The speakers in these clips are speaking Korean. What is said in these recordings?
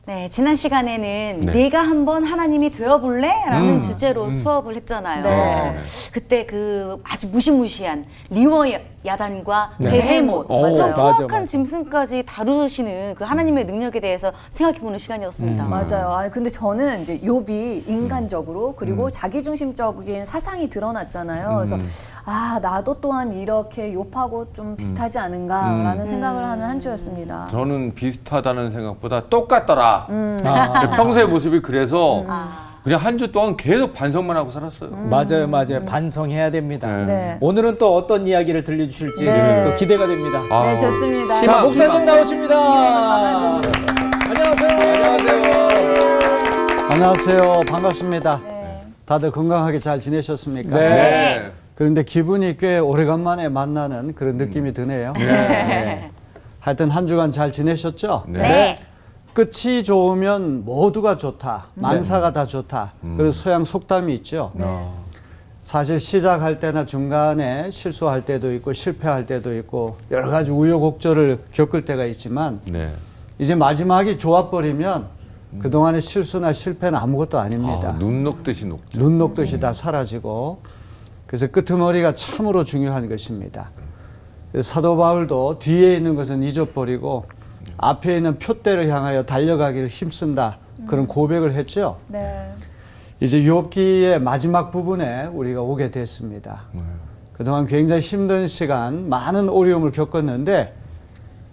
네, 지난 시간에는 네. 내가 한번 하나님이 되어볼래? 라는 주제로 수업을 했잖아요. 네. 그때 그 아주 무시무시한 리워 야단과 네. 베헤못, 맞아요. 그런 맞아, 포악한 맞아. 짐승까지 다루시는 그 하나님의 능력에 대해서 생각해보는 시간이었습니다. 맞아요. 아 근데 저는 이제 욥이 인간적으로 그리고 자기중심적인 사상이 드러났잖아요. 그래서 아 나도 또한 이렇게 욥하고 좀 비슷하지 않은가라는 생각을 하는 한 주였습니다. 저는 비슷하다는 생각보다 똑같더라. 아, 평소의 모습이 그래서 아. 그냥 한 주 동안 계속 반성만 하고 살았어요. 맞아요, 맞아요. 반성해야 됩니다. 네. 네. 오늘은 또 어떤 이야기를 들려주실지 네. 또 기대가 됩니다. 아, 네, 좋습니다. 자, 목사님 희망. 나오십니다. 안녕하세요. 안녕하세요. 반갑습니다. 네. 다들 건강하게 잘 지내셨습니까? 네. 네. 그런데 기분이 꽤 오래간만에 만나는 그런 느낌이 드네요. 네. 하여튼 한 주간 잘 지내셨죠? 네. 네. 끝이 좋으면 모두가 좋다. 만사가 다 좋다. 그런 서양 속담이 있죠. 사실 시작할 때나 중간에 실수할 때도 있고 실패할 때도 있고 여러 가지 우여곡절을 겪을 때가 있지만 네. 이제 마지막이 좋아버리면 그동안의 실수나 실패는 아무것도 아닙니다. 아, 눈 녹듯이 녹죠. 눈 녹듯이 다 사라지고 그래서 끄트머리가 참으로 중요한 것입니다. 그래서 사도 바울도 뒤에 있는 것은 잊어버리고 앞에 있는 표대를 향하여 달려가기를 힘쓴다 그런 고백을 했죠. 네. 이제 욥기의 마지막 부분에 우리가 오게 됐습니다. 그동안 굉장히 힘든 시간 많은 어려움을 겪었는데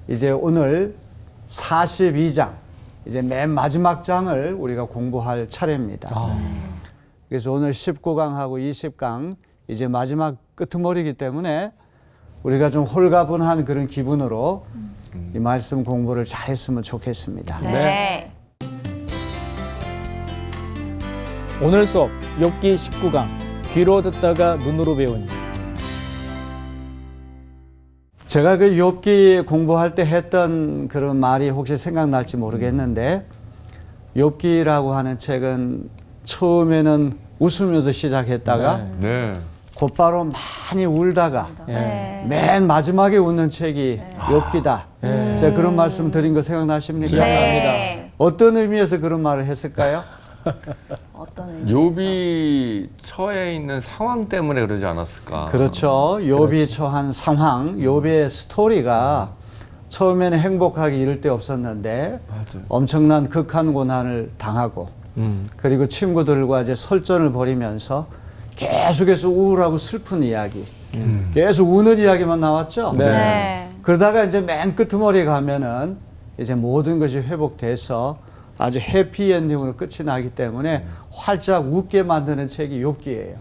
이제 오늘 42장 이제 맨 마지막 장을 우리가 공부할 차례입니다. 그래서 오늘 19강하고 20강 이제 마지막 끄트머리이기 때문에 우리가 좀 홀가분한 그런 기분으로 이 말씀 공부를 잘했으면 좋겠습니다. 네. 오늘 수업 욥기 19강 귀로 듣다가 눈으로 배우니. 제가 그 욥기 공부할 때 했던 그런 말이 혹시 생각날지 모르겠는데 욥기라고 하는 책은 처음에는 웃으면서 시작했다가 네. 곧바로 많이 울다가 네. 맨 마지막에 웃는 책이 욥기다. 제가 그런 말씀 드린 거 생각나십니까? 네. 어떤 의미에서 그런 말을 했을까요? 어떤 의미? 욥이 처해 있는 상황 때문에 그러지 않았을까? 그렇죠. 욥이 처한 상황, 욥의 스토리가 처음에는 행복하게 이를 데 없었는데 맞아요. 엄청난 극한 고난을 당하고 그리고 친구들과 이제 설전을 벌이면서 계속해서 우울하고 슬픈 이야기, 계속 우는 이야기만 나왔죠. 네. 네. 그러다가 이제 맨 끄트머리에 가면은 이제 모든 것이 회복돼서 아주 해피엔딩으로 끝이 나기 때문에 활짝 웃게 만드는 책이 욥기예요.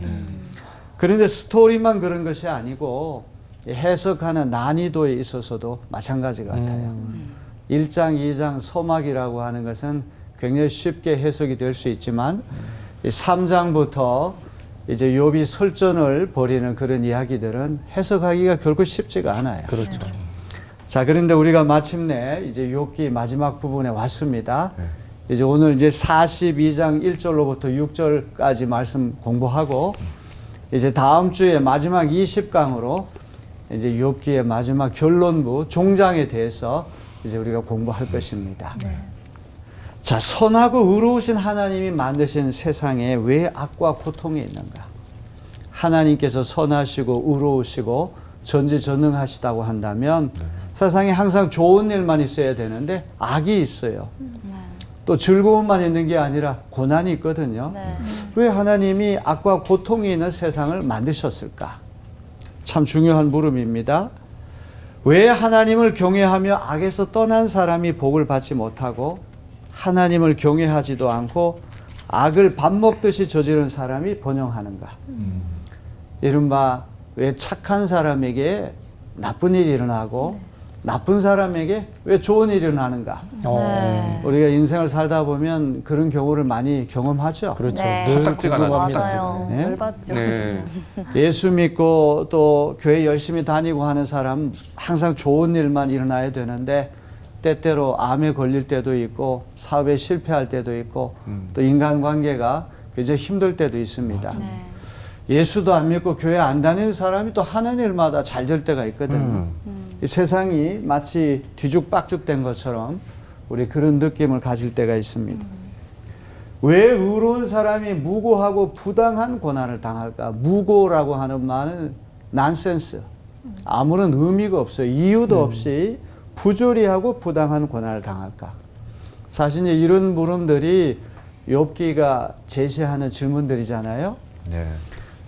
그런데 스토리만 그런 것이 아니고 해석하는 난이도에 있어서도 마찬가지 같아요. 1장, 2장 서막이라고 하는 것은 굉장히 쉽게 해석이 될 수 있지만 이 3장부터 이제 욥이 설전을 벌이는 그런 이야기들은 해석하기가 결코 쉽지가 않아요. 그렇죠. 자, 그런데 우리가 마침내 이제 욥기 마지막 부분에 왔습니다. 이제 오늘 이제 42장 1절로부터 6절까지 말씀 공부하고 이제 다음 주에 마지막 20강으로 이제 욥기의 마지막 결론부 종장에 대해서 이제 우리가 공부할 것입니다. 자, 선하고 의로우신 하나님이 만드신 세상에 왜 악과 고통이 있는가? 하나님께서 선하시고 의로우시고 전지전능하시다고 한다면 세상에 항상 좋은 일만 있어야 되는데 악이 있어요. 또 즐거움만 있는 게 아니라 고난이 있거든요. 네. 왜 하나님이 악과 고통이 있는 세상을 만드셨을까? 참 중요한 물음입니다. 왜 하나님을 경외하며 악에서 떠난 사람이 복을 받지 못하고 하나님을 경외하지도 않고 악을 밥 먹듯이 저지른 사람이 번영하는가? 이른바 왜 착한 사람에게 나쁜 일이 일어나고 나쁜 사람에게 왜 좋은 일이 일어나는가? 네. 우리가 인생을 살다 보면 그런 경우를 많이 경험하죠. 그렇죠. 네. 늘 화딱지가 나죠. 궁금합니다. 맞아요. 네? 열받죠. 네. 예수 믿고 또 교회 열심히 다니고 하는 사람 항상 좋은 일만 일어나야 되는데 때때로 암에 걸릴 때도 있고 사업에 실패할 때도 있고 또 인간관계가 굉장히 힘들 때도 있습니다. 네. 예수도 안 믿고 교회 안 다니는 사람이 또 하는 일마다 잘 될 때가 있거든요. 이 세상이 마치 뒤죽박죽된 것처럼 우리 그런 느낌을 가질 때가 있습니다. 왜 의로운 사람이 무고하고 부당한 고난을 당할까? 무고라고 하는 말은 난센스. 아무런 의미가 없어요. 이유도 없이 부조리하고 부당한 고난을 당할까? 사실 이런 물음들이 욥기가 제시하는 질문들이잖아요. 네.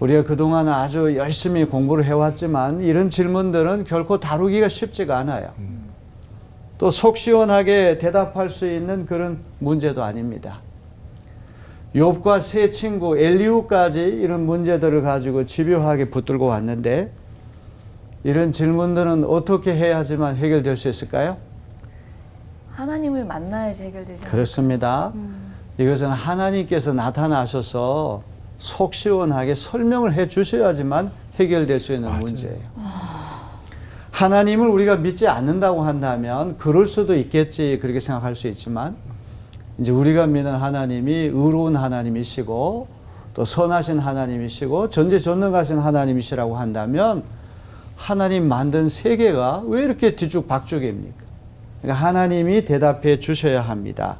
우리가 그동안 아주 열심히 공부를 해왔지만 이런 질문들은 결코 다루기가 쉽지가 않아요. 또 속 시원하게 대답할 수 있는 그런 문제도 아닙니다. 욥과 세 친구 엘리후까지 이런 문제들을 가지고 집요하게 붙들고 왔는데 이런 질문들은 어떻게 해야지만 해결될 수 있을까요? 하나님을 만나야지 해결되지 않을까요? 그렇습니다. 이것은 하나님께서 나타나셔서 속 시원하게 설명을 해 주셔야지만 해결될 수 있는 문제예요. 하나님을 우리가 믿지 않는다고 한다면 그럴 수도 있겠지 그렇게 생각할 수 있지만 이제 우리가 믿는 하나님이 의로운 하나님이시고 또 선하신 하나님이시고 전지전능하신 하나님이시라고 한다면 하나님 만든 세계가 왜 이렇게 뒤죽박죽입니까? 그러니까 하나님이 대답해 주셔야 합니다.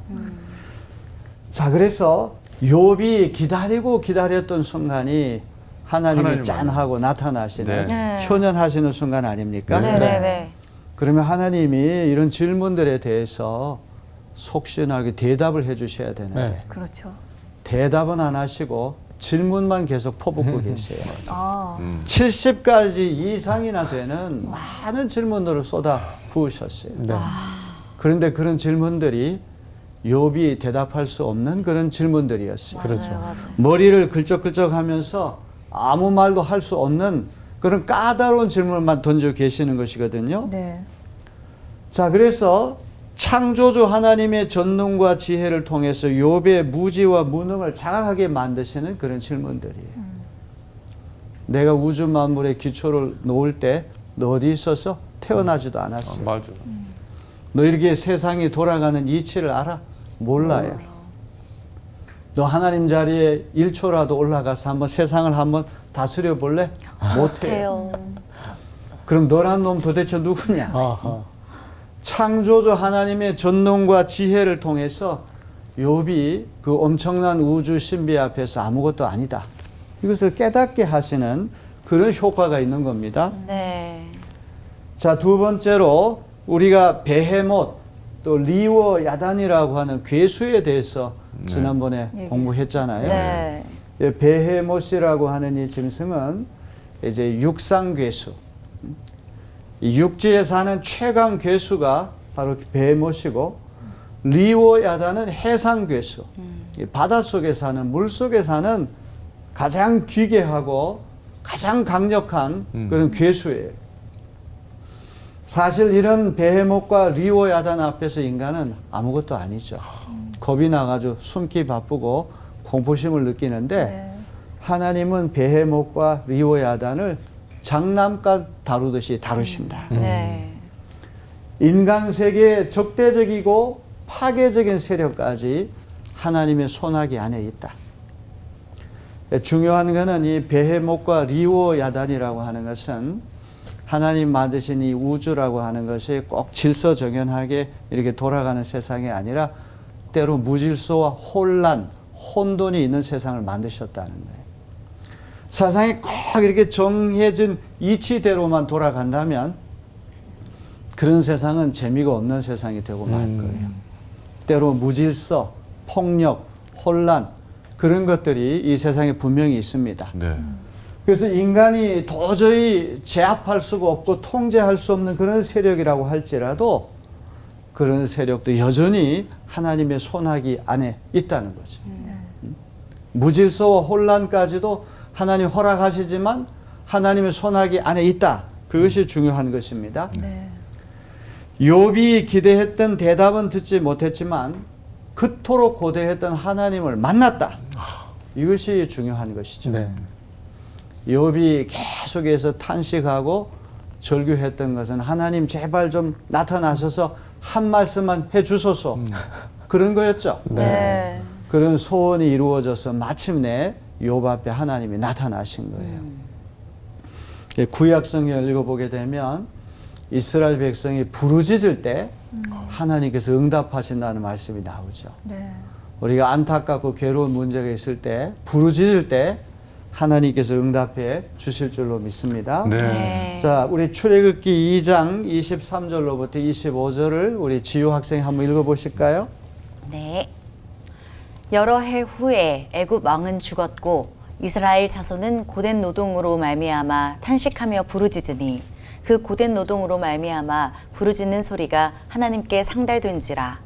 자, 그래서 욥이 기다리고 기다렸던 순간이 하나님이 짠하고 나타나시는 네. 현현하시는 순간 아닙니까? 네네네. 그러면 하나님이 이런 질문들에 대해서 속시원하게 대답을 해 주셔야 되는데 네. 그렇죠. 대답은 안 하시고 질문만 계속 퍼붓고 계세요. 아, 70가지 이상이나 되는 많은 질문들을 쏟아 부으셨어요. 네. 그런데 그런 질문들이 욥이 대답할 수 없는 그런 질문들이었어요. 그렇죠. 맞아요. 머리를 긁적긁적 하면서 아무 말도 할 수 없는 그런 까다로운 질문만 던져 계시는 것이거든요. 네. 자, 그래서 창조주 하나님의 전능과 지혜를 통해서 욥의 무지와 무능을 자각하게 만드시는 그런 질문들이에요. 내가 우주 만물의 기초를 놓을 때 너 어디 있어서 태어나지도 않았어. 맞아. 너 이렇게 세상이 돌아가는 이치를 알아? 몰라요. 너 하나님 자리에 1초라도 올라가서 한번 세상을 한번 다스려 볼래? 못해요. 못해요. 그럼 너란 놈 도대체 누구냐? 아하. 창조주 하나님의 전능과 지혜를 통해서 욥이 그 엄청난 우주 신비 앞에서 아무것도 아니다. 이것을 깨닫게 하시는 그런 효과가 있는 겁니다. 네. 자, 두 번째로 우리가 베헤못 또 리워 야단이라고 하는 괴수에 대해서 지난번에 공부했잖아요. 네. 예, 베헤못이라고 하는 이 짐승은 이제 육상 괴수, 이 육지에 사는 최강 괴수가 바로 베헤못이고 리워 야단은 해상 괴수, 이 바닷속에 사는 물속에 사는 가장 기괴하고 가장 강력한 그런 괴수예요. 사실 이런 베헤못과 리워 야단 앞에서 인간은 아무것도 아니죠. 겁이 나가지고 숨기 바쁘고 공포심을 느끼는데 네. 하나님은 베헤못과 리워 야단을 장난감 다루듯이 다루신다. 네. 인간 세계의 적대적이고 파괴적인 세력까지 하나님의 손아귀 안에 있다. 중요한 것은 이 베헤못과 리워 야단이라고 하는 것은 하나님 만드신 이 우주라고 하는 것이 꼭 질서정연하게 이렇게 돌아가는 세상이 아니라 때로 무질서와 혼란, 혼돈이 있는 세상을 만드셨다는 거예요. 세상이 꼭 이렇게 정해진 이치대로만 돌아간다면 그런 세상은 재미가 없는 세상이 되고 말 거예요. 때로 무질서, 폭력, 혼란 그런 것들이 이 세상에 분명히 있습니다. 네. 그래서 인간이 도저히 제압할 수가 없고 통제할 수 없는 그런 세력이라고 할지라도 그런 세력도 여전히 하나님의 손아귀 안에 있다는 거죠. 무질서와 혼란까지도 하나님 허락하시지만 하나님의 손아귀 안에 있다. 그것이 중요한 것입니다. 네. 욥이 기대했던 대답은 듣지 못했지만 그토록 고대했던 하나님을 만났다. 이것이 중요한 것이죠. 네. 욥이 계속해서 탄식하고 절규했던 것은 하나님 제발 좀 나타나셔서 한 말씀만 해주소서 그런 거였죠. 네. 그런 소원이 이루어져서 마침내 욥 앞에 하나님이 나타나신 거예요. 구약 성경을 읽어보게 되면 이스라엘 백성이 부르짖을 때 하나님께서 응답하신다는 말씀이 나오죠. 네. 우리가 안타깝고 괴로운 문제가 있을 때 부르짖을 때 하나님께서 응답해 주실 줄로 믿습니다. 네. 자, 우리 출애굽기 2장 23절로부터 25절을 우리 지효 학생이 한번 읽어보실까요? 네. 여러 해 후에 애굽 왕은 죽었고 이스라엘 자손은 고된 노동으로 말미암아 탄식하며 부르짖으니 그 고된 노동으로 말미암아 부르짖는 소리가 하나님께 상달된지라.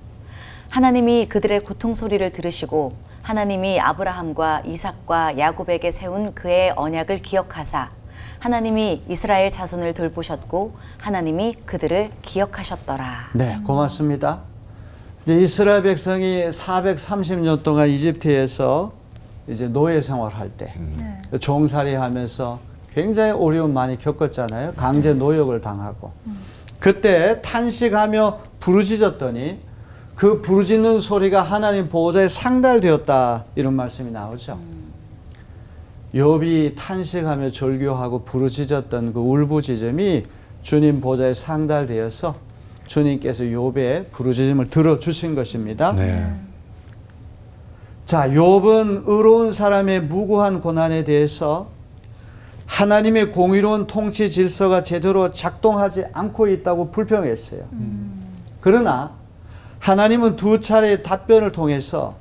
하나님이 그들의 고통 소리를 들으시고 하나님이 아브라함과 이삭과 야곱에게 세운 그의 언약을 기억하사 하나님이 이스라엘 자손을 돌보셨고 하나님이 그들을 기억하셨더라. 네, 고맙습니다. 이제 이스라엘 백성이 430년 동안 이집트에서 이제 노예 생활할 때 종살이하면서 굉장히 어려움 많이 겪었잖아요. 강제 노역을 당하고. 그때 탄식하며 부르짖었더니 그 부르짖는 소리가 하나님 보호자에 상달되었다, 이런 말씀이 나오죠. 욥이 탄식하며 절규하고 부르짖었던 그 울부짖음이 주님 보호자에 상달되어서 주님께서 욥의 부르짖음을 들어주신 것입니다. 네. 자, 욥은 의로운 사람의 무고한 고난에 대해서 하나님의 공의로운 통치 질서가 제대로 작동하지 않고 있다고 불평했어요. 그러나 하나님은 두 차례의 답변을 통해서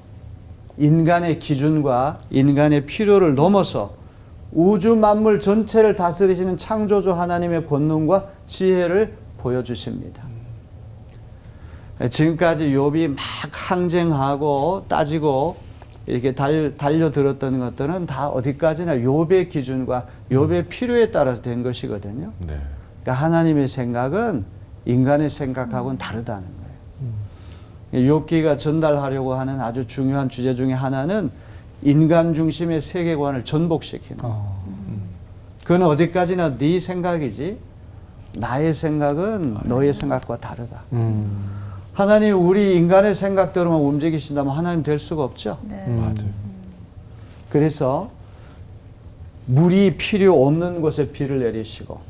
인간의 기준과 인간의 필요를 넘어서 우주 만물 전체를 다스리시는 창조주 하나님의 권능과 지혜를 보여주십니다. 지금까지 욥이 막 항쟁하고 따지고 이렇게 달려들었던 것들은 다 어디까지나 욥의 기준과 욥의 필요에 따라서 된 것이거든요. 네. 그러니까 하나님의 생각은 인간의 생각하고는 다르다는 거예요. 욥기가 전달하려고 하는 아주 중요한 주제 중에 하나는 인간 중심의 세계관을 전복시키는 거예요. 그건 어디까지나 네 생각이지 나의 생각은 너의 생각과 다르다. 하나님 우리 인간의 생각대로만 움직이신다면 하나님 될 수가 없죠. 네. 맞아요. 그래서 물이 필요 없는 곳에 비를 내리시고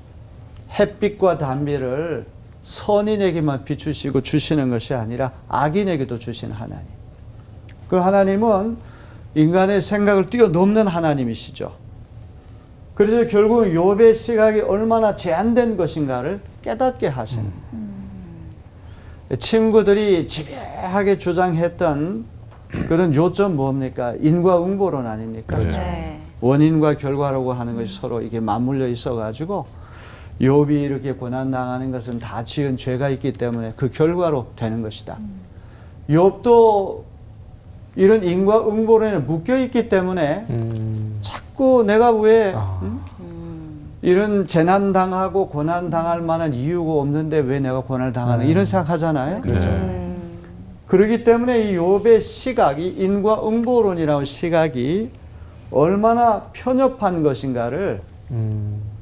햇빛과 단비를 선인에게만 비추시고 주시는 것이 아니라 악인에게도 주시는 하나님. 그 하나님은 인간의 생각을 뛰어넘는 하나님이시죠. 그래서 결국 욥의 시각이 얼마나 제한된 것인가를 깨닫게 하시는 친구들이 집요하게 주장했던 그런 요점 뭡니까? 인과응보론 아닙니까? 그렇죠. 네. 원인과 결과라고 하는 것이 서로 이게 맞물려 있어가지고 욥이 이렇게 고난당하는 것은 다 지은 죄가 있기 때문에 그 결과로 되는 것이다. 욥도 이런 인과응보론에 묶여 있기 때문에 자꾸 내가 왜 이런 재난 당하고 고난 당할 만한 이유가 없는데 왜 내가 고난을 당하는 이런 생각하잖아요. 그렇죠. 그렇기 때문에 이 욥의 시각이 인과응보론이라는 시각이 얼마나 편협한 것인가를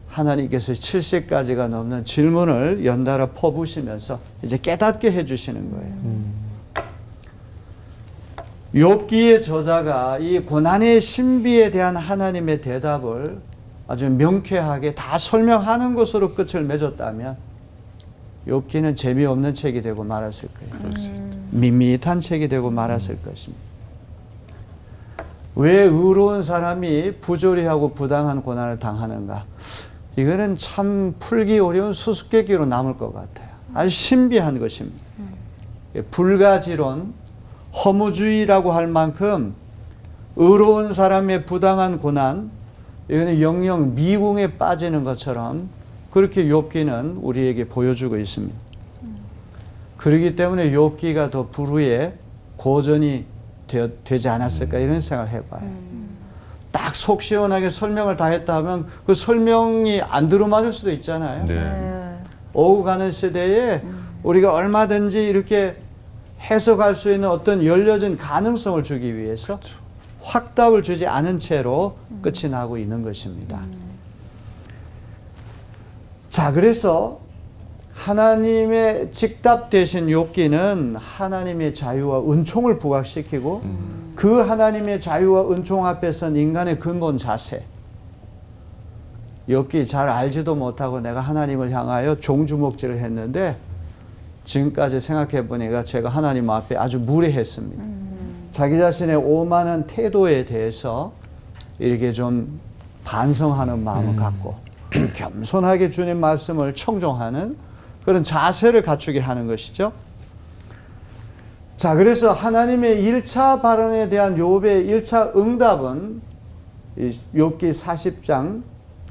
하나님께서 70가지가 넘는 질문을 연달아 퍼부시면서 이제 깨닫게 해주시는 거예요. 욥기의 저자가 이 고난의 신비에 대한 하나님의 대답을 아주 명쾌하게 다 설명하는 것으로 끝을 맺었다면 욥기는 재미없는 책이 되고 말았을 거예요. 밋밋한 책이 되고 말았을 것입니다. 왜 의로운 사람이 부조리하고 부당한 고난을 당하는가? 이거는 참 풀기 어려운 수수께끼로 남을 것 같아요. 아주 신비한 것입니다. 불가지론, 허무주의라고 할 만큼 의로운 사람의 부당한 고난, 이거는 영영 미궁에 빠지는 것처럼 그렇게 욥기는 우리에게 보여주고 있습니다. 그렇기 때문에 욥기가 더 불후에 고전이 되지 않았을까 이런 생각을 해봐요. 딱 속 시원하게 설명을 다 했다 하면 그 설명이 안 들어맞을 수도 있잖아요. 네. 오고 가는 시대에 우리가 얼마든지 이렇게 해석할 수 있는 어떤 열려진 가능성을 주기 위해서 확답을 주지 않은 채로 끝이 나고 있는 것입니다. 자, 그래서 하나님의 직답 대신 욥기는 하나님의 자유와 은총을 부각시키고 그 하나님의 자유와 은총 앞에선 인간의 근본 자세, 욥기 잘 알지도 못하고 내가 하나님을 향하여 종주목질을 했는데 지금까지 생각해 보니까 제가 하나님 앞에 아주 무례했습니다. 자기 자신의 오만한 태도에 대해서 이렇게 좀 반성하는 마음을 갖고 겸손하게 주님 말씀을 청종하는 그런 자세를 갖추게 하는 것이죠. 자, 그래서 하나님의 1차 발언에 대한 욥의 1차 응답은 이 욥기 40장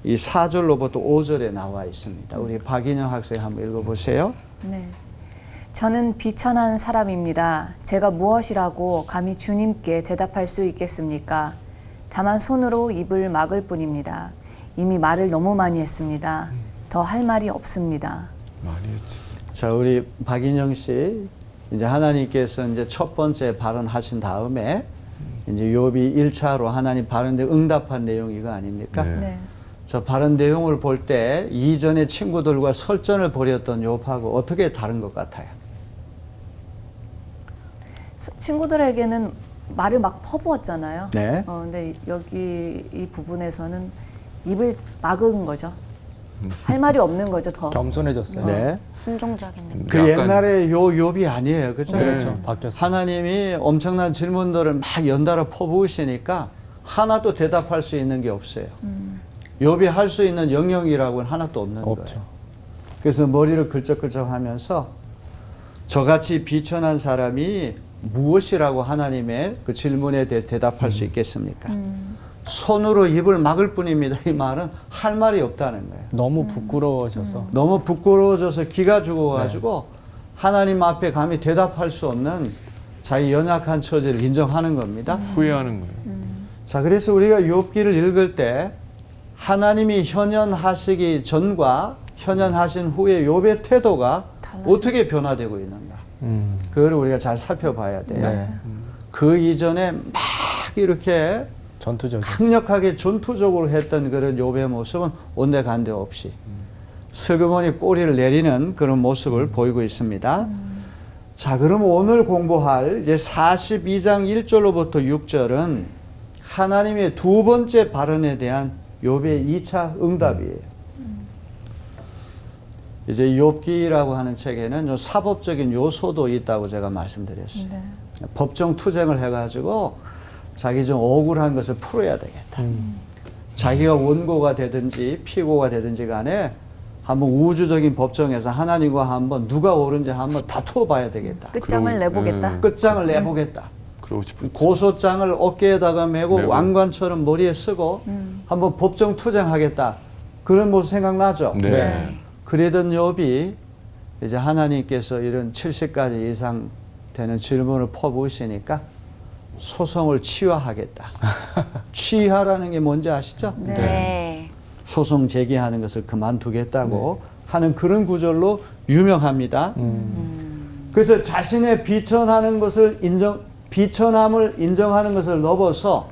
이 4절로부터 5절에 나와 있습니다. 우리 박인영 학생 한번 읽어보세요. 네. 저는 비천한 사람입니다. 제가 무엇이라고 감히 주님께 대답할 수 있겠습니까? 다만 손으로 입을 막을 뿐입니다. 이미 말을 너무 많이 했습니다. 더 할 말이 없습니다. 많이 했지. 자, 우리 박인영 씨, 이제 하나님께서 이제 첫 번째 발언하신 다음에 이제 욥이 1차로 하나님 발언에 응답한 내용이 이거 아닙니까? 네. 네. 저 발언 내용을 볼 때 이전에 친구들과 설전을 벌였던 욥하고 어떻게 다른 것 같아요? 친구들에게는 말을 막 퍼부었잖아요. 네. 근데 여기 이 부분에서는 입을 막은 거죠. 할 말이 없는 거죠, 더. 겸손해졌어요. 네. 순종적인. 그 약간- 옛날에 욥이 아니에요. 그렇죠? 그렇죠. 바뀌었어요. 하나님이 엄청난 질문들을 막 연달아 퍼부으시니까 하나도 대답할 수 있는 게 없어요. 욥이 할 수 있는 영역이라고는 하나도 없는 없죠. 거예요. 그래서 머리를 긁적긁적하면서 저같이 비천한 사람이 무엇이라고 하나님의 그 질문에 대해서 대답할 수 있겠습니까? 손으로 입을 막을 뿐입니다. 이 말은 할 말이 없다는 거예요. 너무 부끄러워져서 너무 부끄러워져서 기가 죽어가지고 하나님 앞에 감히 대답할 수 없는 자기 연약한 처지를 인정하는 겁니다. 후회하는 거예요. 자, 그래서 우리가 욥기를 읽을 때 하나님이 현현하시기 전과 현현하신 후에 욥의 태도가 어떻게 변화되고 있는가. 그걸 우리가 잘 살펴봐야 돼요. 네. 그 이전에 막 이렇게 전투적이었어요. 강력하게 전투적으로 했던 그런 욥의 모습은 온데간데 없이 슬그머니 꼬리를 내리는 그런 모습을 보이고 있습니다. 자, 그럼 오늘 공부할 이제 42장 1절로부터 6절은 하나님의 두 번째 발언에 대한 욥의 2차 응답이에요. 이제 욥기라고 하는 책에는 좀 사법적인 요소도 있다고 제가 말씀드렸어요. 네. 법정 투쟁을 해가지고 자기 좀 억울한 것을 풀어야 되겠다. 자기가 원고가 되든지 피고가 되든지 간에 한번 우주적인 법정에서 하나님과 한번 누가 옳은지 한번 다투어 봐야 되겠다. 끝장을 내보겠다. 끝장을 내보겠다. 그러고 싶은. 고소장을 어깨에다가 메고 메고. 왕관처럼 머리에 쓰고 한번 법정 투쟁하겠다. 그런 모습 생각나죠? 네. 네. 그러던 욥이 이제 하나님께서 이런 70가지 이상 되는 질문을 퍼부으시니까 소송을 취하하겠다. 취하라는 게 뭔지 아시죠? 네. 소송 제기하는 것을 그만두겠다고 하는 그런 구절로 유명합니다. 그래서 자신의 비천하는 것을 비천함을 인정하는 것을 넘어서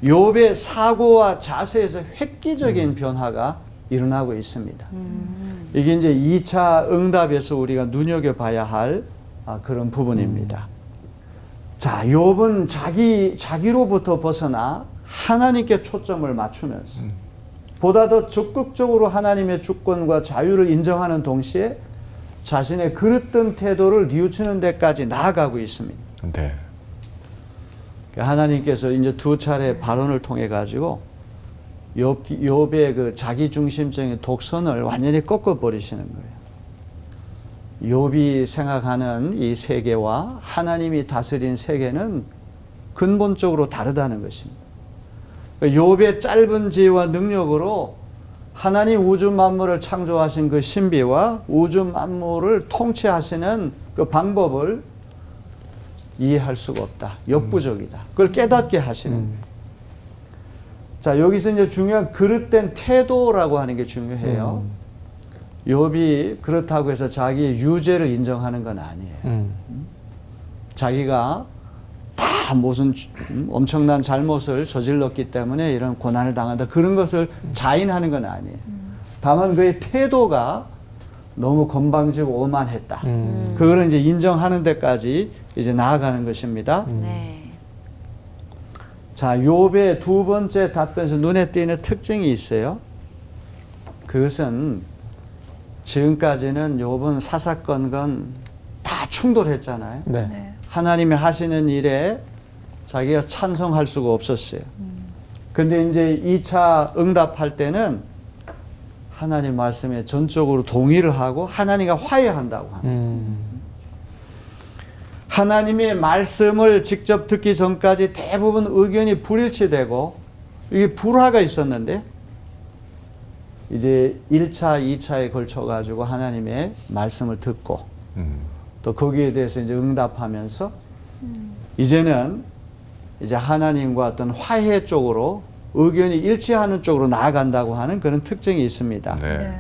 욥의 사고와 자세에서 획기적인 변화가 일어나고 있습니다. 이게 이제 2차 응답에서 우리가 눈여겨봐야 할 그런 부분입니다. 자, 욥은 자기로부터 벗어나 하나님께 초점을 맞추면서 보다 더 적극적으로 하나님의 주권과 자유를 인정하는 동시에 자신의 그릇된 태도를 뉘우치는 데까지 나아가고 있습니다. 네. 하나님께서 이제 두 차례 발언을 통해 가지고 욥의 그 자기 중심적인 독선을 완전히 꺾어 버리시는 거예요. 욥이 생각하는 이 세계와 하나님이 다스린 세계는 근본적으로 다르다는 것입니다. 욥의 짧은 지혜와 능력으로 하나님 우주 만물을 창조하신 그 신비와 우주 만물을 통치하시는 그 방법을 이해할 수가 없다. 역부족이다. 그걸 깨닫게 하시는 거예요. 자, 여기서 이제 중요한 그릇된 태도라고 하는 게 중요해요. 욥이 그렇다고 해서 자기의 유죄를 인정하는 건 아니에요. 자기가 다 무슨 엄청난 잘못을 저질렀기 때문에 이런 고난을 당한다. 그런 것을 자인하는 건 아니에요. 다만 그의 태도가 너무 건방지고 오만했다. 그거를 이제 인정하는 데까지 이제 나아가는 것입니다. 네. 자, 욥의 두 번째 답변에서 눈에 띄는 특징이 있어요. 그것은 지금까지는 욥은 사사건건 다 충돌했잖아요. 네. 네. 하나님이 하시는 일에 자기가 찬성할 수가 없었어요. 근데 이제 2차 응답할 때는 하나님 말씀에 전적으로 동의를 하고 하나님과 화해한다고 합니다. 하나님의 말씀을 직접 듣기 전까지 대부분 의견이 불일치되고 이게 불화가 있었는데 이제 1차, 2차에 걸쳐 가지고 하나님의 말씀을 듣고 또 거기에 대해서 이제 응답하면서 이제는 이제 하나님과 어떤 화해 쪽으로 의견이 일치하는 쪽으로 나아간다고 하는 그런 특징이 있습니다. 네. 네.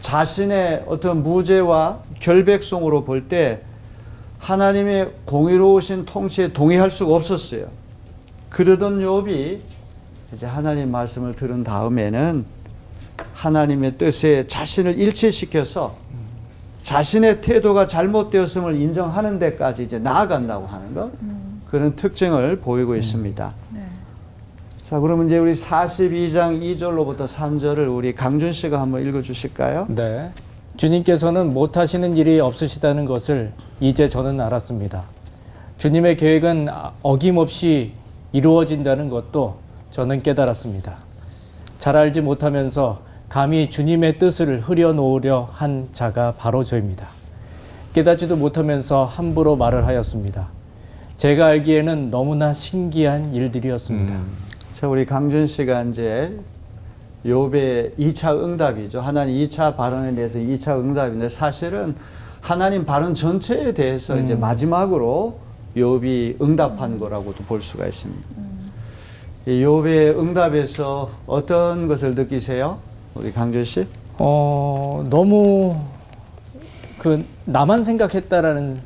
자신의 어떤 무죄와 결백성으로 볼 때 하나님의 공의로우신 통치에 동의할 수가 없었어요. 그러던 욥이 이제 하나님 말씀을 들은 다음에는 하나님의 뜻에 자신을 일치시켜서 자신의 태도가 잘못되었음을 인정하는 데까지 이제 나아간다고 하는 것, 그런 특징을 보이고 있습니다. 네. 자, 그러면 이제 우리 42장 2절로부터 3절을 우리 강준 씨가 한번 읽어 주실까요? 네. 주님께서는 못하시는 일이 없으시다는 것을 이제 저는 알았습니다. 주님의 계획은 어김없이 이루어진다는 것도 저는 깨달았습니다. 잘 알지 못하면서 감히 주님의 뜻을 흐려놓으려 한 자가 바로 저입니다. 깨닫지도 못하면서 함부로 말을 하였습니다. 제가 알기에는 너무나 신기한 일들이었습니다. 자, 우리 강준 씨가 이제 욥의 2차 응답이죠. 하나님 2차 발언에 대해서 2차 응답인데 사실은 하나님 발언 전체에 대해서 이제 마지막으로 욥이 응답한 거라고도 볼 수가 있습니다. 이 욥의 응답에서 어떤 것을 느끼세요? 우리 강준 씨? 너무 나만 생각했다라는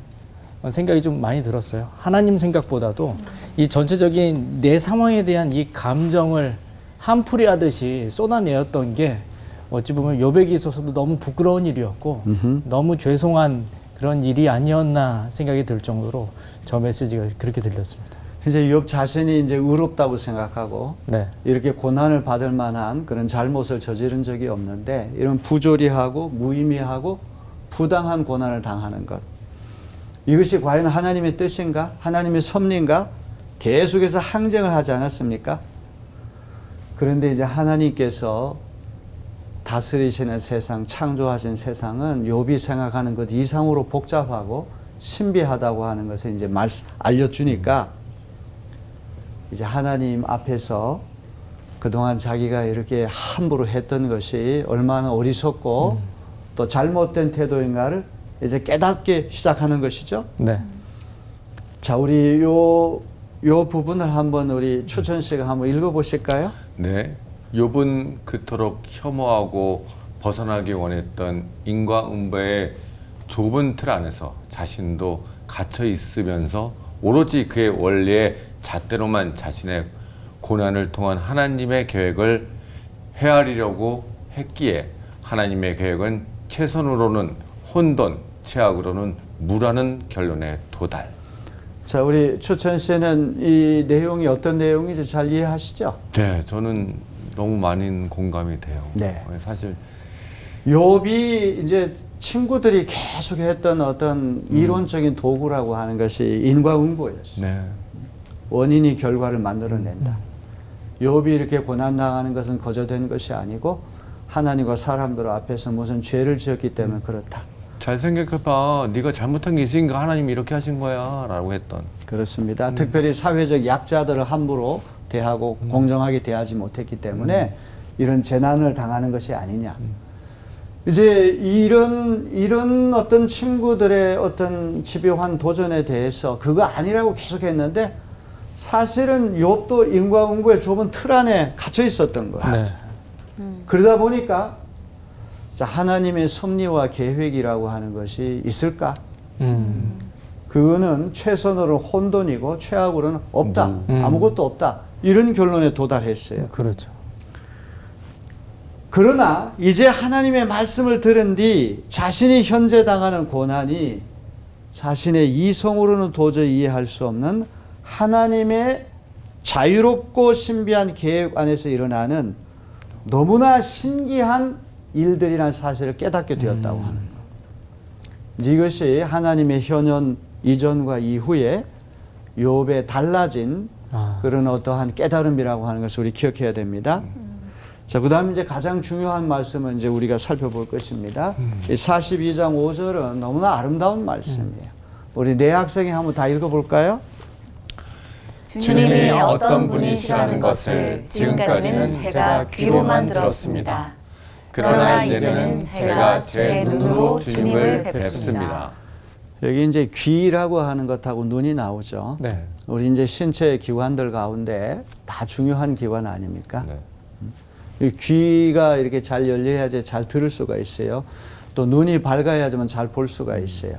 생각이 좀 많이 들었어요. 하나님 생각보다도 이 전체적인 내 상황에 대한 이 감정을 한풀이 하듯이 쏟아내었던 게 어찌 보면 욥에게 있어서도 너무 부끄러운 일이었고 너무 죄송한 그런 일이 아니었나 생각이 들 정도로 저 메시지가 그렇게 들렸습니다. 이제 욥 자신이 이제 의롭다고 생각하고 네. 이렇게 고난을 받을 만한 그런 잘못을 저지른 적이 없는데 이런 부조리하고 무의미하고 부당한 고난을 당하는 것, 이것이 과연 하나님의 뜻인가? 하나님의 섭리인가? 계속해서 항쟁을 하지 않았습니까? 그런데 이제 하나님께서 다스리시는 세상, 창조하신 세상은 욥이 생각하는 것 이상으로 복잡하고 신비하다고 하는 것을 이제 알려주니까 이제 하나님 앞에서 그동안 자기가 이렇게 함부로 했던 것이 얼마나 어리석고 또 잘못된 태도인가를 이제 깨닫게 시작하는 것이죠. 네. 자, 우리 요 부분을 한번 우리 추천 씨가 한번 읽어보실까요? 네. 욥은 그토록 혐오하고 벗어나기 원했던 인과응보의 좁은 틀 안에서 자신도 갇혀 있으면서 오로지 그의 원리의 잣대로만 자신의 고난을 통한 하나님의 계획을 헤아리려고 했기에 하나님의 계획은 최선으로는 혼돈, 최악으로는 무라는 결론에 도달. 자, 우리 추천 씨는 이 내용이 어떤 내용인지 잘 이해하시죠? 네, 저는 너무 많은 공감이 돼요. 네. 사실 욥이 이제 친구들이 계속 했던 어떤 이론적인 도구라고 하는 것이 인과응보였어요. 네. 원인이 결과를 만들어낸다. 욥이 이렇게 고난당하는 것은 거저된 것이 아니고 하나님과 사람들 앞에서 무슨 죄를 지었기 때문에 그렇다. 잘 생각해봐. 네가 잘못한 게 있으니까 하나님이 이렇게 하신 거야 라고 했던. 그렇습니다. 특별히 사회적 약자들을 함부로 대하고 공정하게 대하지 못했기 때문에 이런 재난을 당하는 것이 아니냐. 이제 이런 어떤 친구들의 어떤 집요한 도전에 대해서 그거 아니라고 계속했는데 사실은 욥도 인과응보의 좁은 틀 안에 갇혀 있었던 거예요. 네. 그러다 보니까 자, 하나님의 섭리와 계획이라고 하는 것이 있을까? 그거는 최선으로 혼돈이고 최악으로는 없다. 아무것도 없다. 이런 결론에 도달했어요. 그렇죠. 그러나 이제 하나님의 말씀을 들은 뒤 자신이 현재 당하는 고난이 자신의 이성으로는 도저히 이해할 수 없는 하나님의 자유롭고 신비한 계획 안에서 일어나는 너무나 신기한 일들이라는 사실을 깨닫게 되었다고 하는 것. 이제 이것이 하나님의 현현 이전과 이후에 욥의 달라진 그런 어떠한 깨달음이라고 하는 것을 우리 기억해야 됩니다. 자, 그다음 이제 가장 중요한 말씀은 이제 우리가 살펴볼 것입니다. 이 42장 5절은 너무나 아름다운 말씀이에요. 우리 내 학생이 한번 다 읽어볼까요? 주님이 어떤 분이시라는 것을 지금까지는 제가 귀로만 들었습니다. 그러나 이제는 제가 제 눈으로 주님을 뵙습니다. 여기 이제 귀라고 하는 것하고 눈이 나오죠. 네. 우리 이제 신체의 기관들 가운데 다 중요한 기관 아닙니까? 네. 이 귀가 이렇게 잘 열려야지 잘 들을 수가 있어요. 또 눈이 밝아야지만 잘 볼 수가 있어요.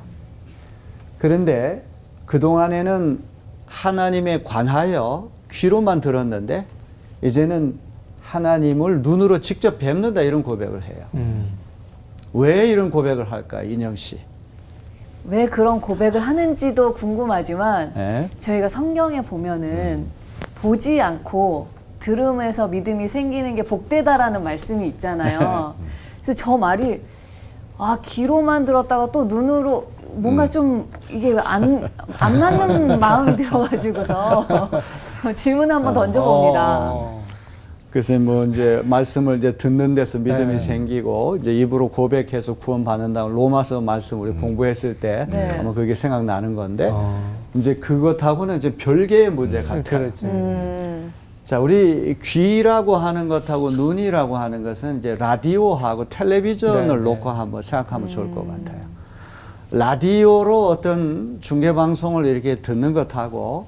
그런데 그동안에는 하나님에 관하여 귀로만 들었는데 이제는 하나님을 눈으로 직접 뵙는다 이런 고백을 해요. 왜 이런 고백을 할까, 인영 씨? 왜 그런 고백을 하는지도 궁금하지만 네. 저희가 성경에 보면은 보지 않고 들음에서 믿음이 생기는 게 복되다라는 말씀이 있잖아요. 그래서 저 말이 귀로만 들었다가 또 눈으로 뭔가 좀 이게 안 맞는 마음이 들어가지고서 질문 한번 던져봅니다. 그래서 뭐 이제 말씀을 이제 듣는 데서 믿음이 생기고 이제 입으로 고백해서 구원받는다고 로마서 말씀 우리 공부했을 때 네. 아마 그게 생각나는 건데 이제 그것하고는 이제 별개의 문제 같아요. 그렇죠. 자, 우리 귀라고 하는 것하고 눈이라고 하는 것은 이제 라디오하고 텔레비전을 놓고 한번 생각하면 좋을 것 같아요. 라디오로 어떤 중계 방송을 이렇게 듣는 것하고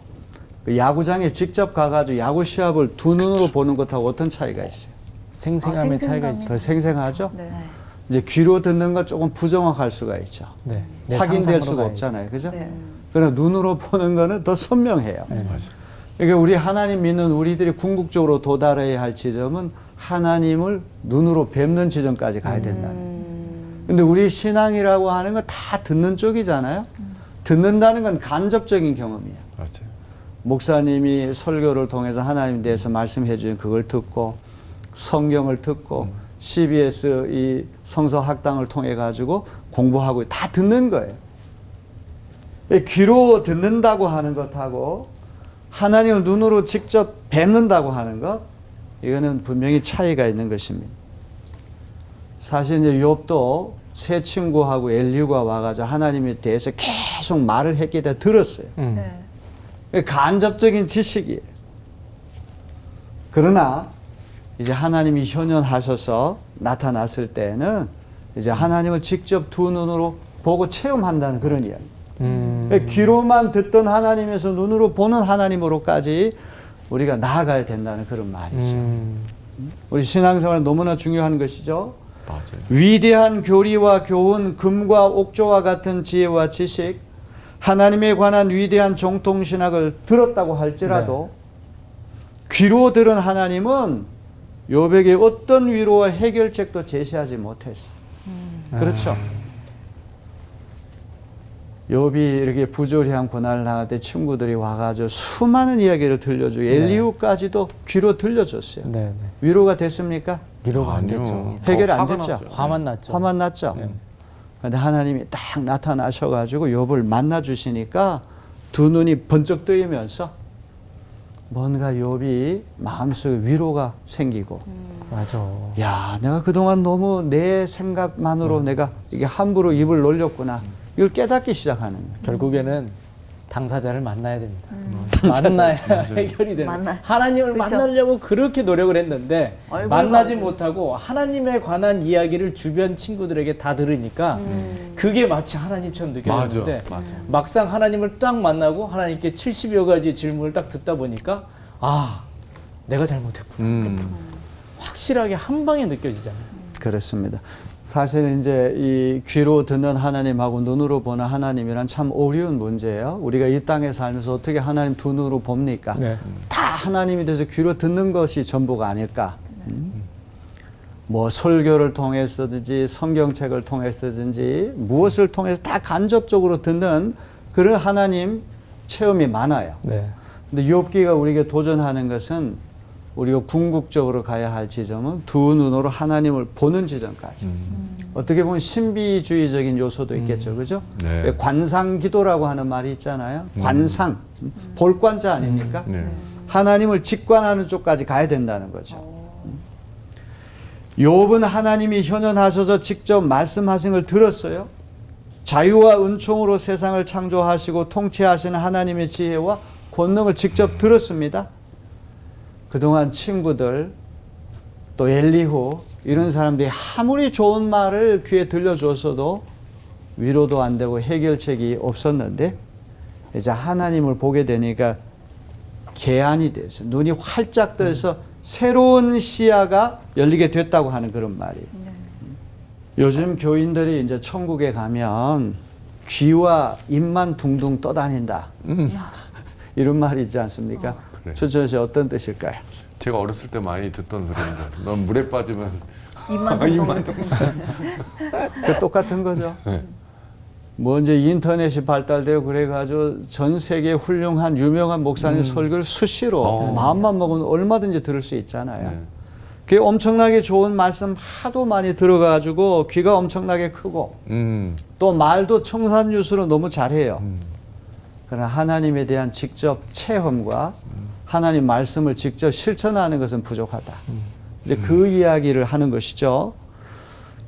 그 야구장에 직접 가가지고 야구 시합을 두 눈으로 보는 것하고 어떤 차이가 있어요? 생생함의 차이가 있죠. 더 생생하죠? 네. 이제 귀로 듣는 건 조금 부정확할 수가 있죠. 네. 내 확인될 상상으로 수가 가야죠. 없잖아요. 그죠? 네. 그러나 눈으로 보는 거는 더 선명해요. 맞아. 그러니까 우리 하나님 믿는 우리들이 궁극적으로 도달해야 할 지점은 하나님을 눈으로 뵙는 지점까지 가야 된다는. 근데 우리 신앙이라고 하는 건 다 듣는 쪽이잖아요. 듣는다는 건 간접적인 경험이에요. 맞아요. 목사님이 설교를 통해서 하나님에 대해서 말씀해 주신 그걸 듣고 성경을 듣고 CBS 이 성서 학당을 통해 가지고 공부하고 다 듣는 거예요. 귀로 듣는다고 하는 것하고 하나님을 눈으로 직접 뵙는다고 하는 것, 이거는 분명히 차이가 있는 것입니다. 사실 이제 욥도 세 친구하고 엘리후가 와가지고 하나님에 대해서 계속 말을 했기 때문에 들었어요. 네. 간접적인 지식이에요. 그러나 이제 하나님이 현현하셔서 나타났을 때는 이제 하나님을 직접 두 눈으로 보고 체험한다는 그런 이야기. 귀로만 듣던 하나님에서 눈으로 보는 하나님으로까지 우리가 나아가야 된다는 그런 말이죠. 우리 신앙생활은 너무나 중요한 것이죠. 맞아요. 위대한 교리와 교훈, 금과 옥조와 같은 지혜와 지식, 하나님에 관한 위대한 정통신학을 들었다고 할지라도 귀로 들은 하나님은 욥에게 어떤 위로와 해결책도 제시하지 못했어. 그렇죠? 욥이 이렇게 부조리한 고난을 당할 때 친구들이 와가지고 수많은 이야기를 들려주고 엘리후까지도 귀로 들려줬어요. 네, 네. 위로가 됐습니까? 위로가 안 아니요. 됐죠. 해결 안 화가 됐죠. 났죠. 화만 났죠. 화만 났죠. 네. 그런데 하나님이 딱 나타나셔가지고 욥을 만나 주시니까 두 눈이 번쩍 뜨이면서 뭔가 욥이 마음속에 위로가 생기고, 맞아. 야, 내가 그동안 너무 내 생각만으로 내가 이게 함부로 입을 놀렸구나. 이걸 깨닫기 시작하는 거예요. 결국에는 당사자를 만나야 됩니다. 만나야 해결이 되는. 하나님을 그쵸. 만나려고 그렇게 노력을 했는데 얼굴 만나지 봐도. 못하고 하나님에 관한 이야기를 주변 친구들에게 다 들으니까 그게 마치 하나님처럼 느껴졌는데 맞아. 막상 하나님을 딱 만나고 하나님께 70여 가지 질문을 딱 듣다 보니까 내가 잘못했구나. 확실하게 한 방에 느껴지잖아요. 그렇습니다. 사실 이제 이 귀로 듣는 하나님하고 눈으로 보는 하나님이란 참 어려운 문제예요. 우리가 이 땅에 살면서 어떻게 하나님 두 눈으로 봅니까? 네. 다 하나님이 돼서 귀로 듣는 것이 전부가 아닐까? 뭐 설교를 통해서든지 성경책을 통해서든지 무엇을 통해서 다 간접적으로 듣는 그런 하나님 체험이 많아요. 네. 근데 욥기가 우리에게 도전하는 것은 우리가 궁극적으로 가야 할 지점은 두 눈으로 하나님을 보는 지점까지. 어떻게 보면 신비주의적인 요소도 있겠죠. 그죠? 네. 관상기도라고 하는 말이 있잖아요. 관상. 볼관자 아닙니까? 네. 하나님을 직관하는 쪽까지 가야 된다는 거죠. 욥은 하나님이 현현하셔서 직접 말씀하신 걸 들었어요. 자유와 은총으로 세상을 창조하시고 통치하시는 하나님의 지혜와 권능을 직접 들었습니다. 그동안 친구들 또 엘리후 이런 사람들이 아무리 좋은 말을 귀에 들려줬어도 위로도 안 되고 해결책이 없었는데 이제 하나님을 보게 되니까 개안이 돼서 눈이 활짝 떠서 새로운 시야가 열리게 됐다고 하는 그런 말이에요. 요즘 교인들이 이제 천국에 가면 귀와 입만 둥둥 떠다닌다. 이런 말이 있지 않습니까? 그래. 추천 씨 어떤 뜻일까요? 제가 어렸을 때 많이 듣던 소리인 것 같아요. 넌 물에 빠지면 입만 그 똑같은 거죠. 네. 뭐 이제 인터넷이 발달되고 그래가지고 전 세계 훌륭한 유명한 목사님 설교를 수시로 마음만 먹으면 얼마든지 들을 수 있잖아요. 네. 그게 엄청나게 좋은 말씀 하도 많이 들어가지고 귀가 엄청나게 크고 또 말도 청산유수로 너무 잘해요. 그러나 하나님에 대한 직접 체험과 하나님 말씀을 직접 실천하는 것은 부족하다. 이제 그 이야기를 하는 것이죠.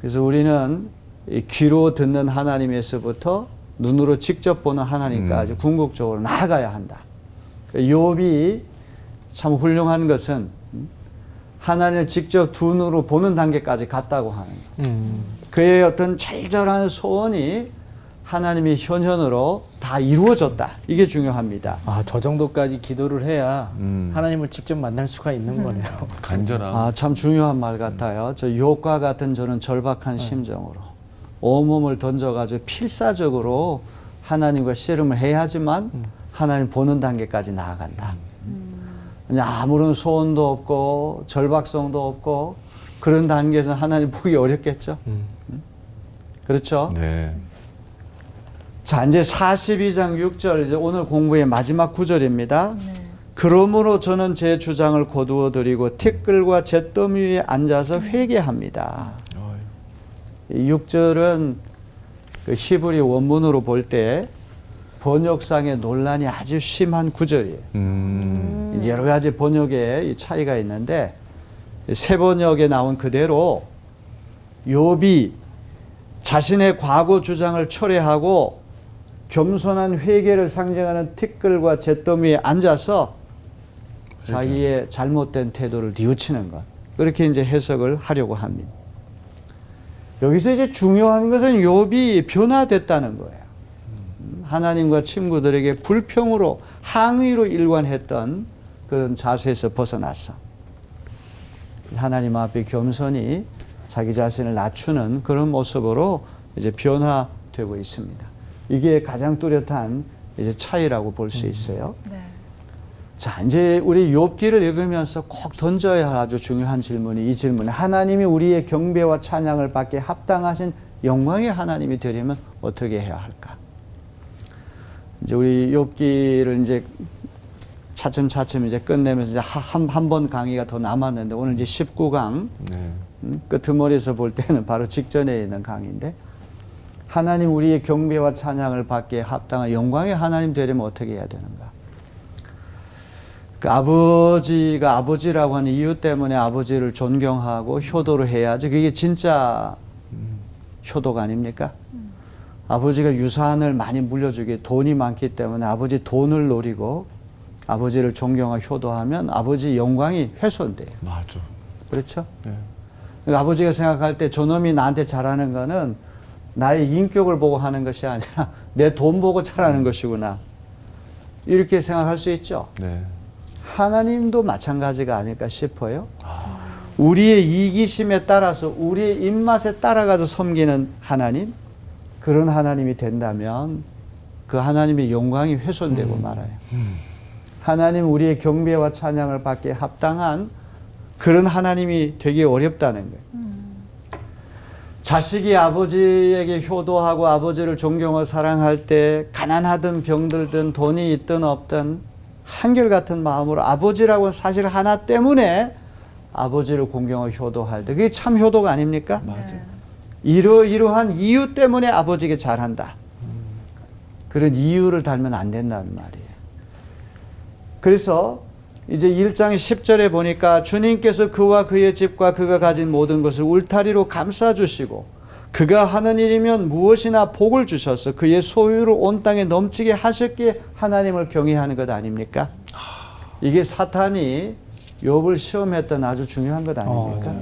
그래서 우리는 이 귀로 듣는 하나님에서부터 눈으로 직접 보는 하나님까지 궁극적으로 나아가야 한다. 욥이 참 훌륭한 것은 하나님을 직접 두 눈으로 보는 단계까지 갔다고 하는 거예요. 그의 어떤 절절한 소원이 하나님의 현현으로 다 이루어졌다. 이게 중요합니다. 아, 저 정도까지 기도를 해야 하나님을 직접 만날 수가 있는 거네요. 간절함. 아, 참 중요한 말 같아요. 저 욥과 같은 저는 절박한 심정으로 온몸을 던져가지고 필사적으로 하나님과 씨름을 해야지만 하나님 보는 단계까지 나아간다. 아무런 소원도 없고 절박성도 없고 그런 단계에서 하나님 보기 어렵겠죠. 그렇죠? 네. 자, 이제 42장 6절, 이제 오늘 공부의 마지막 구절입니다. 그러므로 저는 제 주장을 거두어 드리고 티끌과 잿더미 위에 앉아서 회개합니다. 이 6절은 그 히브리 원문으로 볼 때 번역상의 논란이 아주 심한 구절이에요. 이제 여러 가지 번역에 차이가 있는데 새 번역에 나온 그대로 욥이 자신의 과거 주장을 철회하고 겸손한 회개를 상징하는 티끌과 잿더미에 앉아서 자기의 잘못된 태도를 뉘우치는 것. 그렇게 이제 해석을 하려고 합니다. 여기서 이제 중요한 것은 욥이 변화됐다는 거예요. 하나님과 친구들에게 불평으로 항의로 일관했던 그런 자세에서 벗어났어. 하나님 앞에 겸손히 자기 자신을 낮추는 그런 모습으로 이제 변화되고 있습니다. 이게 가장 뚜렷한 이제 차이라고 볼 수 있어요. 네. 자, 이제 우리 욥기를 읽으면서 꼭 던져야 할 아주 중요한 질문이 이 질문에 하나님이 우리의 경배와 찬양을 받게 합당하신 영광의 하나님이 되려면 어떻게 해야 할까? 이제 우리 욥기를 이제 차츰차츰 이제 끝내면서 이제 한 번 강의가 더 남았는데 오늘 이제 19강 네. 끄트머리에서 볼 때는 바로 직전에 있는 강의인데 하나님 우리의 경배와 찬양을 받게 합당한 영광의 하나님 되려면 어떻게 해야 되는가? 그 아버지가 아버지라고 하는 이유 때문에 아버지를 존경하고 효도를 해야지 그게 진짜 효도가 아닙니까? 아버지가 유산을 많이 물려주기 돈이 많기 때문에 아버지 돈을 노리고 아버지를 존경하고 효도하면 아버지 영광이 훼손돼요. 맞아. 그렇죠? 네. 그러니까 아버지가 생각할 때 저놈이 나한테 잘하는 거는 나의 인격을 보고 하는 것이 아니라 내 돈 보고 잘하는 것이구나. 이렇게 생각할 수 있죠. 네. 하나님도 마찬가지가 아닐까 싶어요. 우리의 이기심에 따라서 우리의 입맛에 따라가서 섬기는 하나님, 그런 하나님이 된다면 그 하나님의 영광이 훼손되고 말아요. 하나님 우리의 경배와 찬양을 받기에 합당한 그런 하나님이 되기 어렵다는 거예요. 자식이 아버지에게 효도하고 아버지를 존경하고 사랑할 때 가난하든 병들든 돈이 있든 없든 한결같은 마음으로 아버지라고 사실 하나 때문에 아버지를 공경하고 효도할 때 그게 참 효도가 아닙니까? 맞아요. 이러한 이유 때문에 아버지에게 잘한다. 그런 이유를 달면 안 된다는 말이에요. 그래서 이제 1장 10절에 보니까 주님께서 그와 그의 집과 그가 가진 모든 것을 울타리로 감싸주시고 그가 하는 일이면 무엇이나 복을 주셔서 그의 소유를 온 땅에 넘치게 하셨기에 하나님을 경외하는 것 아닙니까? 이게 사탄이 욥을 시험했던 아주 중요한 것 아닙니까?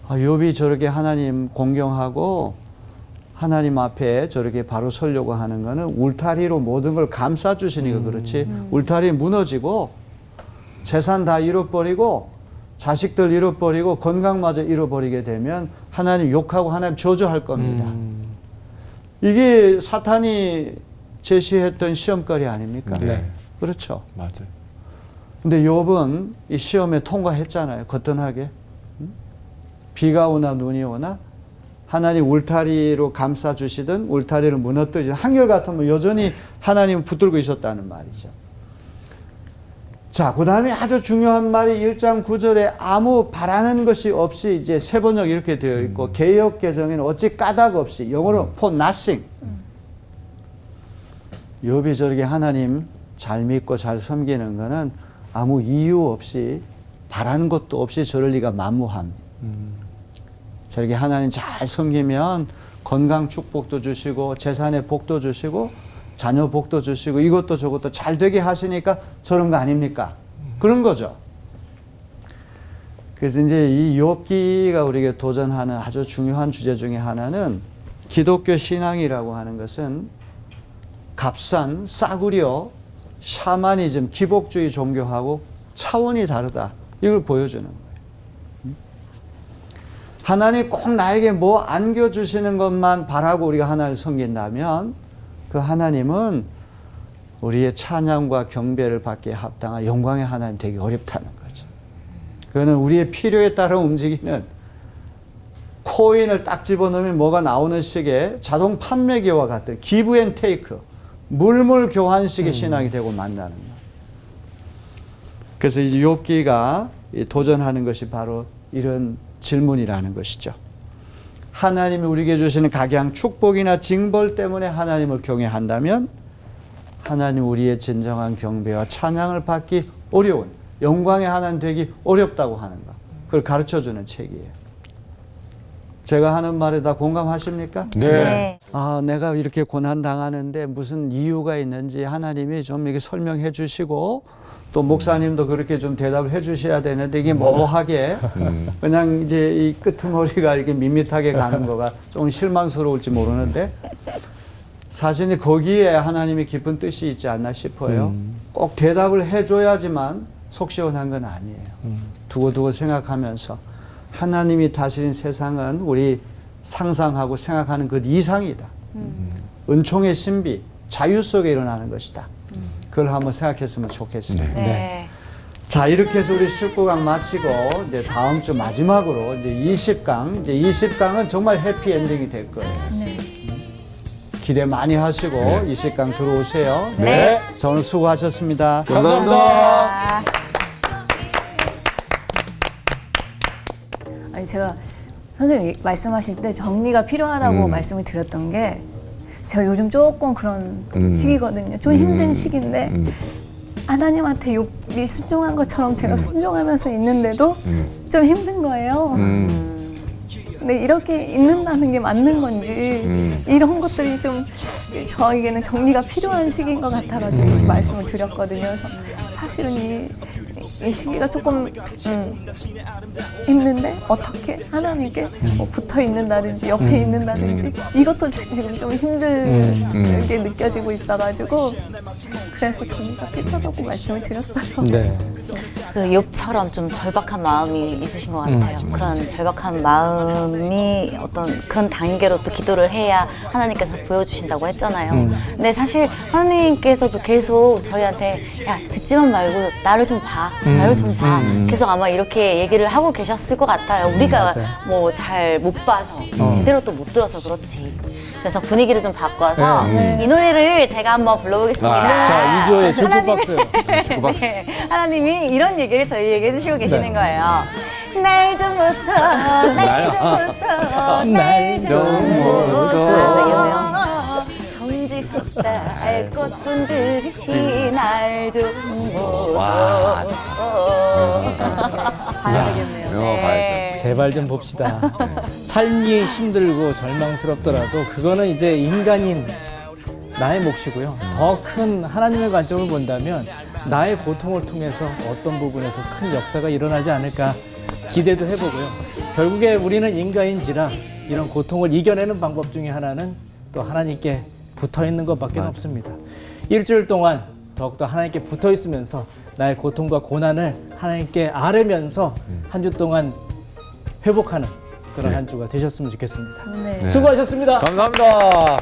욥이 저렇게 하나님 공경하고 하나님 앞에 저렇게 바로 서려고 하는 거는 울타리로 모든 걸 감싸주시니까 그렇지. 울타리 무너지고 재산 다 잃어버리고 자식들 잃어버리고 건강마저 잃어버리게 되면 하나님 욕하고 하나님 저주할 겁니다. 이게 사탄이 제시했던 시험거리 아닙니까? 네. 그렇죠. 맞아요. 근데 욥은 이 시험에 통과했잖아요. 거뜬하게. 비가 오나 눈이 오나 하나님 울타리로 감싸주시든 울타리를 무너뜨리든 한결같으면 여전히 하나님 붙들고 있었다는 말이죠. 자, 그 다음에 아주 중요한 말이 1장 9절에 아무 바라는 것이 없이 이제 세 번역 이렇게 되어 있고 개역 개정에는 어찌 까닭 없이 영어로 for nothing. 욥이 저렇게 하나님 잘 믿고 잘 섬기는 거는 아무 이유 없이 바라는 것도 없이 저럴 리가 만무함. 저렇게 하나님 잘 섬기면 건강 축복도 주시고 재산의 복도 주시고 자녀 복도 주시고 이것도 저것도 잘 되게 하시니까 저런 거 아닙니까? 그런 거죠. 그래서 이제 이 욥기가 우리에게 도전하는 아주 중요한 주제 중에 하나는 기독교 신앙이라고 하는 것은 값싼 싸구려 샤머니즘 기복주의 종교하고 차원이 다르다. 이걸 보여주는 거예요. 하나님 꼭 나에게 뭐 안겨주시는 것만 바라고 우리가 하나님을 섬긴다면 그 하나님은 우리의 찬양과 경배를 받기에 합당한 영광의 하나님 되기 어렵다는 거죠. 그거는 우리의 필요에 따라 움직이는 코인을 딱 집어넣으면 뭐가 나오는 식의 자동 판매기와 같은 기브 앤 테이크, 물물 교환식의 신앙이 되고 만다는 거예요. 그래서 이제 욥기가 도전하는 것이 바로 이런 질문이라는 것이죠. 하나님이 우리에게 주시는 각양 축복이나 징벌 때문에 하나님을 경외한다면 하나님 우리의 진정한 경배와 찬양을 받기 어려운 영광의 하나님 되기 어렵다고 하는 것. 그걸 가르쳐주는 책이에요. 제가 하는 말에 다 공감하십니까? 네. 아, 내가 이렇게 고난당하는데 무슨 이유가 있는지 하나님이 좀 이렇게 설명해 주시고 또 목사님도 그렇게 좀 대답을 해 주셔야 되는데 이게 모호하게 그냥 이제 이 끄트머리가 이렇게 밋밋하게 가는 거가 좀 실망스러울지 모르는데 사실 거기에 하나님이 깊은 뜻이 있지 않나 싶어요. 꼭 대답을 해 줘야지만 속 시원한 건 아니에요. 두고두고 생각하면서 하나님이 다스린 세상은 우리 상상하고 생각하는 것 이상이다. 은총의 신비, 자유 속에 일어나는 것이다. 그걸 한번 생각했으면 좋겠습니다. 네. 네. 자, 이렇게 해서 우리 19강 마치고 이제 다음 주 마지막으로 이제 20강, 이제 20강은 정말 해피 엔딩이 될 거예요. 기대 많이 하시고 20강 들어오세요. 네. 자, 오늘 수고하셨습니다. 감사합니다. 아니 제가 선생님 말씀하실 때 정리가 필요하다고 말씀을 드렸던 게 제가 요즘 조금 그런 시기거든요. 좀 힘든 시기인데 하나님한테 욥이 순종한 것처럼 제가 순종하면서 있는데도 좀 힘든 거예요. 근데 이렇게 있는다는 게 맞는 건지 이런 것들이 좀 저에게는 정리가 필요한 시기인 것 같아가지고 이렇게 말씀을 드렸거든요. 그래서 사실은 이 시기가 조금 힘든데 어떻게 하나님께 뭐 붙어 있는다든지 옆에 있는다든지 이것도 지금 좀 힘들게 느껴지고 있어가지고 그래서 정리가 필요하다고 말씀을 드렸어요. 네. 그 욥처럼 좀 절박한 마음이 있으신 것 같아요. 그런 절박한 마음이 어떤 그런 단계로 또 기도를 해야 하나님께서 보여주신다고 했잖아요. 근데 사실 하나님께서도 계속 저희한테 야 듣지만 말고 나를 좀 봐, 나를 좀 봐. 계속 아마 이렇게 얘기를 하고 계셨을 것 같아요. 우리가 맞아요. 뭐 잘 못 봐서 제대로 또 못 들어서 그렇지. 그래서 분위기를 좀 바꿔서 네. 이 노래를 제가 한번 불러보겠습니다. 자, 2조의 축구박수. 축구박. 네, 하나님이 이런 얘기를 저희에게 해주시고 계시는 네. 거예요. 날 좀 웃어, 날 좀 웃어, 날 좀 웃어. 경지 섰다 꽃분 듯이 날 좀 웃어. 봐야 되겠네요. 이거 봐야죠. 제발 좀 봅시다. 삶이 힘들고 절망스럽더라도 그거는 이제 인간인 나의 몫이고요. 더 큰 하나님의 관점을 본다면 나의 고통을 통해서 어떤 부분에서 큰 역사가 일어나지 않을까 기대도 해보고요. 결국에 우리는 인간인지라 이런 고통을 이겨내는 방법 중에 하나는 또 하나님께 붙어 있는 것밖에 없습니다. 일주일 동안 더욱더 하나님께 붙어 있으면서 나의 고통과 고난을 하나님께 아뢰면서 한 주 동안 회복하는 그런 한 주가 되셨으면 좋겠습니다. 네. 수고하셨습니다. 감사합니다.